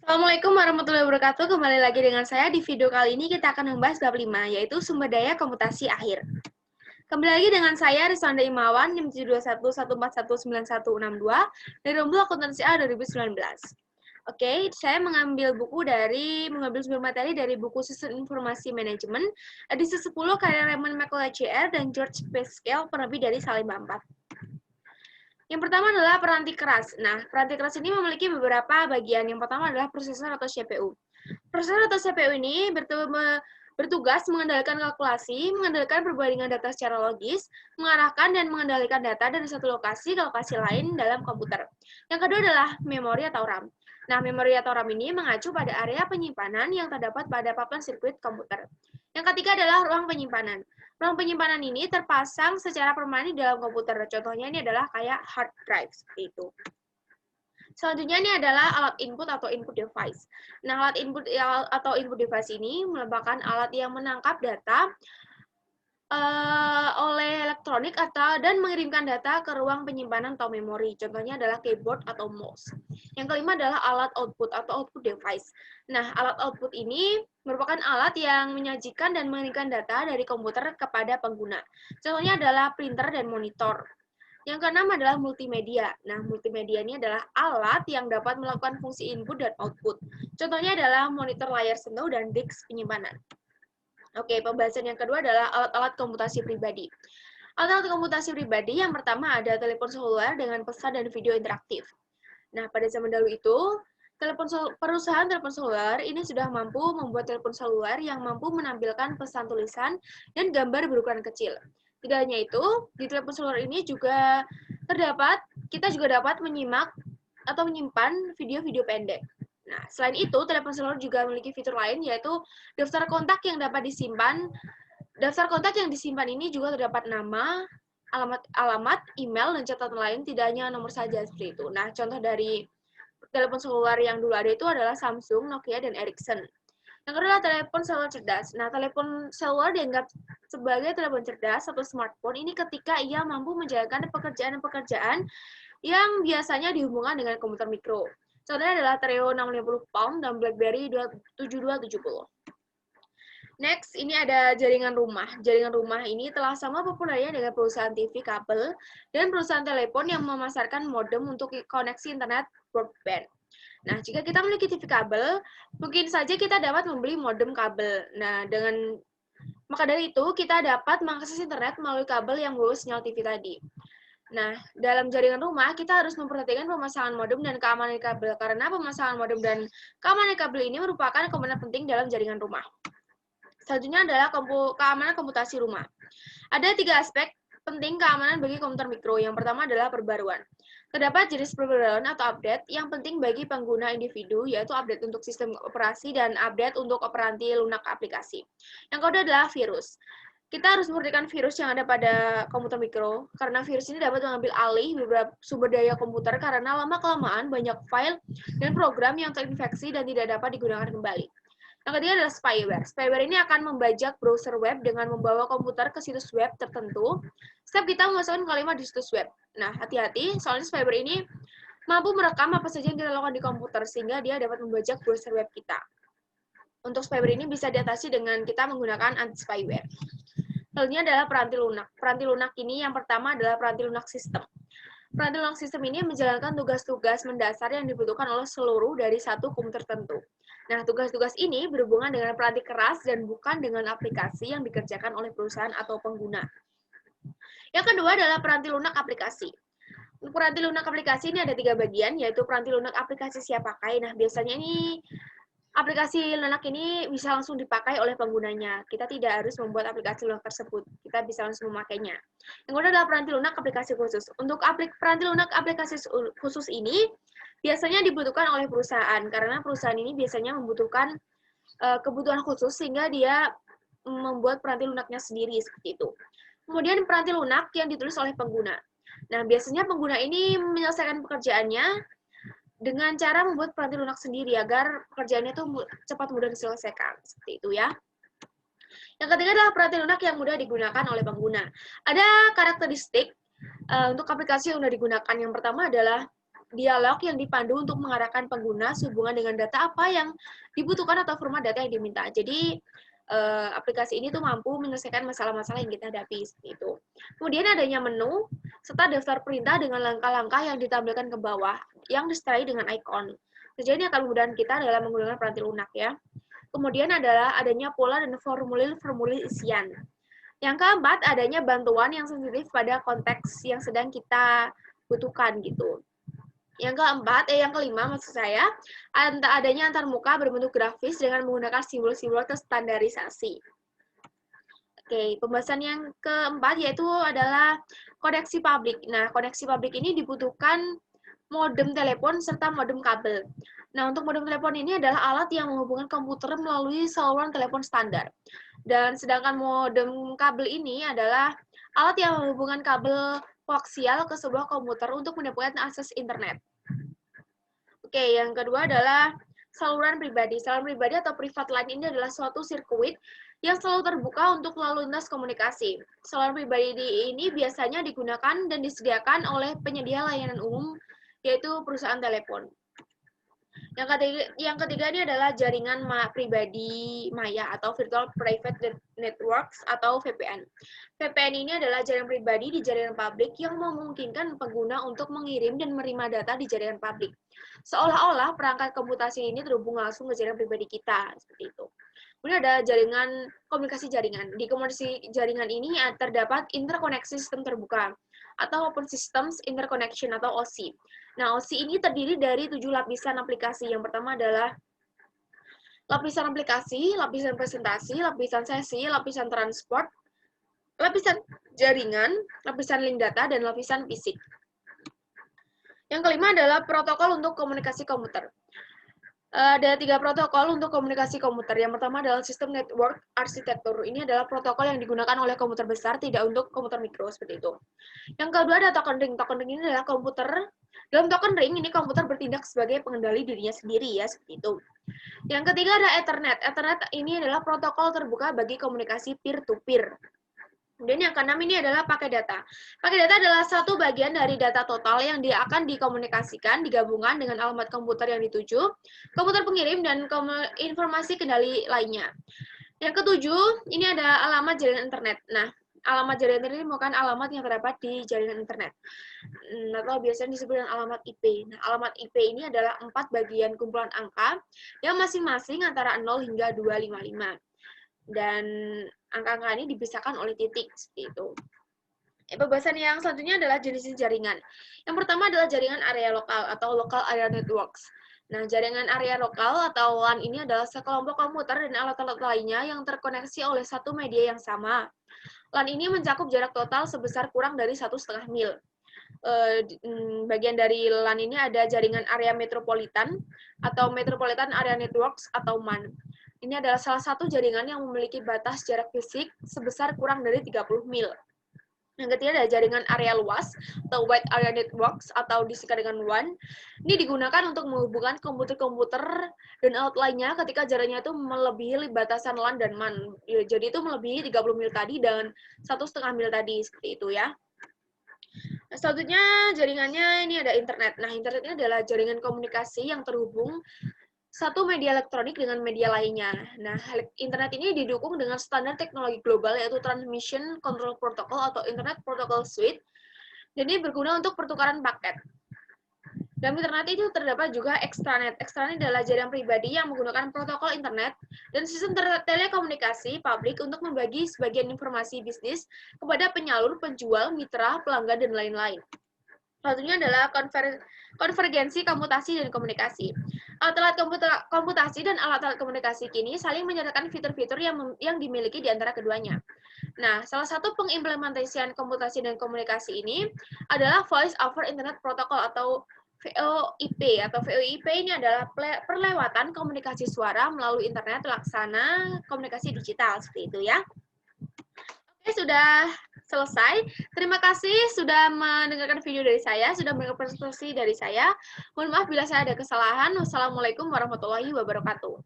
Assalamualaikum warahmatullahi wabarakatuh. Kembali lagi dengan saya. Di video kali ini kita akan membahas bab 5, yaitu sumber daya komputasi akhir. Kembali lagi dengan saya, Rizwanda Imawan, NIM 72114196162, dari Rombel Akuntansi A 2019. Oke, saya mengambil sumber materi dari buku Sistem Informasi Manajemen, edisi 10 karya Raymond McCullough CR dan George Pascal, penerbit dari Salemba 4. Yang pertama adalah peranti keras. Nah, peranti keras ini memiliki beberapa bagian. Yang pertama adalah prosesor atau CPU. Prosesor atau CPU ini bertugas mengendalikan kalkulasi, mengendalikan perbandingan data secara logis, mengarahkan dan mengendalikan data dari satu lokasi ke lokasi lain dalam komputer. Yang kedua adalah memori atau RAM. Nah, memori atau RAM ini mengacu pada area penyimpanan yang terdapat pada papan sirkuit komputer. Yang ketiga adalah ruang penyimpanan. Ruang penyimpanan ini terpasang secara permanen di dalam komputer. Contohnya ini adalah kayak hard drive seperti itu. Selanjutnya ini adalah alat input atau input device. Nah, alat input atau input device ini merupakan alat yang menangkap data oleh elektronik dan mengirimkan data ke ruang penyimpanan atau memori. Contohnya adalah keyboard atau mouse. Yang kelima adalah alat output atau output device. Nah, alat output ini merupakan alat yang menyajikan dan mengirimkan data dari komputer kepada pengguna. Contohnya adalah printer dan monitor. Yang keenam adalah multimedia. Nah, multimedia ini adalah alat yang dapat melakukan fungsi input dan output. Contohnya adalah monitor layar sentuh dan disk penyimpanan. Oke, pembahasan yang kedua adalah alat-alat komputasi pribadi. Alat-alat komputasi pribadi yang pertama ada telepon seluler dengan pesan dan video interaktif. Nah, pada zaman dahulu itu, perusahaan telepon seluler ini sudah mampu membuat telepon seluler yang mampu menampilkan pesan tulisan dan gambar berukuran kecil. Tidak hanya itu, di telepon seluler ini juga kita juga dapat menyimak atau menyimpan video-video pendek. Nah, selain itu, telepon seluler juga memiliki fitur lain, yaitu daftar kontak yang dapat disimpan. Daftar kontak yang disimpan ini juga terdapat nama, alamat, email, dan catatan lain, tidak hanya nomor saja seperti itu. Nah, contoh dari telepon seluler yang dulu ada itu adalah Samsung, Nokia, dan Ericsson. Yang kedua adalah telepon seluler cerdas. Nah, telepon seluler dianggap sebagai telepon cerdas atau smartphone ini ketika ia mampu menjalankan pekerjaan-pekerjaan yang biasanya dihubungkan dengan komputer mikro. Contohnya adalah Treo 650 Palm dan BlackBerry 7270. Next, ini ada jaringan rumah. Jaringan rumah ini telah sama populernya dengan perusahaan TV kabel dan perusahaan telepon yang memasarkan modem untuk koneksi internet broadband. Nah, jika kita memiliki TV kabel, mungkin saja kita dapat membeli modem kabel. Nah, maka dari itu kita dapat mengakses internet melalui kabel yang membawa sinyal TV tadi. Nah, dalam jaringan rumah, kita harus memperhatikan pemasangan modem dan keamanan kabel, karena pemasangan modem dan keamanan kabel ini merupakan komponen penting dalam jaringan rumah. Selanjutnya adalah keamanan komputasi rumah. Ada 3 aspek penting keamanan bagi komputer mikro. Yang pertama adalah perbaruan. Terdapat jenis perbaruan atau update yang penting bagi pengguna individu, yaitu update untuk sistem operasi dan update untuk operanti lunak aplikasi. Yang kedua adalah virus. Kita harus memperhatikan virus yang ada pada komputer mikro, karena virus ini dapat mengambil alih beberapa sumber daya komputer karena lama-kelamaan banyak file dan program yang terinfeksi dan tidak dapat digunakan kembali. Yang ketiga adalah spyware. Spyware ini akan membajak browser web dengan membawa komputer ke situs web tertentu setiap kita memasukkan kalimat di situs web. Nah, hati-hati, soalnya spyware ini mampu merekam apa saja yang kita lakukan di komputer, sehingga dia dapat membajak browser web kita. Untuk spyware ini bisa diatasi dengan kita menggunakan anti-spyware. Selanjutnya adalah peranti lunak. Peranti lunak ini yang pertama adalah peranti lunak sistem. Peranti lunak sistem ini menjalankan tugas-tugas mendasar yang dibutuhkan oleh seluruh dari satu komputer tertentu. Nah, tugas-tugas ini berhubungan dengan peranti keras dan bukan dengan aplikasi yang dikerjakan oleh perusahaan atau pengguna. Yang kedua adalah peranti lunak aplikasi. Peranti lunak aplikasi ini ada 3 bagian, yaitu peranti lunak aplikasi siap pakai. Nah, biasanya ini aplikasi lunak ini bisa langsung dipakai oleh penggunanya. Kita tidak harus membuat aplikasi lunak tersebut. Kita bisa langsung memakainya. Yang kedua adalah peranti lunak aplikasi khusus. Untuk peranti lunak aplikasi khusus ini biasanya dibutuhkan oleh perusahaan, karena perusahaan ini biasanya membutuhkan kebutuhan khusus sehingga dia membuat peranti lunaknya sendiri seperti itu. Kemudian peranti lunak yang ditulis oleh pengguna. Nah, biasanya pengguna ini menyelesaikan pekerjaannya dengan cara membuat peranti lunak sendiri agar pekerjaannya itu cepat mudah diselesaikan. Seperti itu ya. Yang ketiga adalah peranti lunak yang mudah digunakan oleh pengguna. Ada karakteristik untuk aplikasi yang mudah digunakan. Yang pertama adalah dialog yang dipandu untuk mengarahkan pengguna sehubungan dengan data apa yang dibutuhkan atau format data yang diminta. Jadi aplikasi ini tuh mampu menyelesaikan masalah-masalah yang kita hadapi seperti itu. Kemudian adanya menu serta daftar perintah dengan langkah-langkah yang ditampilkan ke bawah yang disertai dengan ikon. Jadi ini akan memudahkan kita dalam menggunakan peranti lunak ya. Kemudian adalah adanya pola dan formulir-formulir isian. Yang keempat, adanya bantuan yang sensitif pada konteks yang sedang kita butuhkan gitu. Yang kelima maksud saya, adanya antarmuka berbentuk grafis dengan menggunakan simbol-simbol terstandarisasi. Oke, pembahasan yang keempat yaitu adalah koneksi publik. Nah, koneksi publik ini dibutuhkan modem telepon serta modem kabel. Nah, untuk modem telepon ini adalah alat yang menghubungkan komputer melalui saluran telepon standar. Dan sedangkan modem kabel ini adalah alat yang menghubungkan kabel koaksial ke sebuah komputer untuk mendapatkan akses internet. Oke, yang kedua adalah saluran pribadi. Saluran pribadi atau private line ini adalah suatu sirkuit yang selalu terbuka untuk lalu lintas komunikasi. Saluran pribadi ini biasanya digunakan dan disediakan oleh penyedia layanan umum, yaitu perusahaan telepon. Yang ketiga ini adalah jaringan pribadi maya atau Virtual Private Networks atau VPN. VPN ini adalah jaringan pribadi di jaringan publik yang memungkinkan pengguna untuk mengirim dan menerima data di jaringan publik. Seolah-olah perangkat komputasi ini terhubung langsung ke jaringan pribadi kita, seperti itu. Kemudian ada jaringan komunikasi jaringan. Di komunikasi jaringan ini terdapat interkoneksi sistem terbuka atau Open Systems Interconnection atau OSI. Nah, OSI ini terdiri dari 7 lapisan aplikasi. Yang pertama adalah lapisan aplikasi, lapisan presentasi, lapisan sesi, lapisan transport, lapisan jaringan, lapisan link data, dan lapisan fisik. Yang kelima adalah protokol untuk komunikasi komputer. Ada 3 protokol untuk komunikasi komputer. Yang pertama adalah sistem network arsitektur. Ini adalah protokol yang digunakan oleh komputer besar, tidak untuk komputer mikro, seperti itu. Yang kedua ada token ring. Token ring ini adalah komputer. Dalam token ring, ini komputer bertindak sebagai pengendali dirinya sendiri, ya, seperti itu. Yang ketiga ada Ethernet. Ethernet ini adalah protokol terbuka bagi komunikasi peer-to-peer. Kemudian yang keenam ini adalah pakai data. Pakai data adalah satu bagian dari data total yang akan dikomunikasikan, digabungkan dengan alamat komputer yang dituju, komputer pengirim, dan informasi kendali lainnya. Yang ketujuh, ini ada alamat jaringan internet. Nah, alamat jaringan internet ini merupakan alamat yang terdapat di jaringan internet. Atau biasanya disebut dengan alamat IP. Nah, alamat IP ini adalah 4 bagian kumpulan angka yang masing-masing antara 0 hingga 255. Dan angka-angka ini dipisahkan oleh titik, seperti itu. Pembahasan yang selanjutnya adalah jenis jaringan. Yang pertama adalah jaringan area lokal atau local area networks. Nah, jaringan area lokal atau LAN ini adalah sekelompok komputer dan alat-alat lainnya yang terkoneksi oleh satu media yang sama. LAN ini mencakup jarak total sebesar kurang dari 1,5 mil. Bagian dari LAN ini ada jaringan area metropolitan atau Metropolitan Area Networks atau MAN. Ini adalah salah satu jaringan yang memiliki batas jarak fisik sebesar kurang dari 30 mil. Yang ketiga adalah jaringan area luas atau Wide Area Networks atau disingkat dengan WAN. Ini digunakan untuk menghubungkan komputer-komputer dan alat lainnya ketika jaraknya itu melebihi batasan LAN dan MAN. Jadi itu melebihi 30 mil tadi dan 1,5 mil tadi, seperti itu ya. Nah, selanjutnya jaringannya ini ada internet. Nah, internet ini adalah jaringan komunikasi yang terhubung satu media elektronik dengan media lainnya. Nah, internet ini didukung dengan standar teknologi global yaitu Transmission Control Protocol atau Internet Protocol Suite. Dan ini berguna untuk pertukaran paket. Dalam internet itu terdapat juga extranet. Extranet adalah jaringan pribadi yang menggunakan protokol internet dan sistem telekomunikasi publik untuk membagi sebagian informasi bisnis kepada penyalur, penjual, mitra, pelanggan, dan lain-lain. Selanjutnya adalah konvergensi komputasi dan komunikasi. Alat-alat komputasi dan alat-alat komunikasi kini saling menyertakan fitur-fitur yang dimiliki di antara keduanya. Nah, salah satu pengimplementasian komputasi dan komunikasi ini adalah Voice over Internet Protocol atau VoIP. Atau VoIP ini adalah perlewatan komunikasi suara melalui internet laksana komunikasi digital, seperti itu ya. Oke, sudah selesai. Terima kasih sudah mendengarkan video dari saya, sudah mendengar presentasi dari saya. Mohon maaf bila saya ada kesalahan. Wassalamualaikum warahmatullahi wabarakatuh.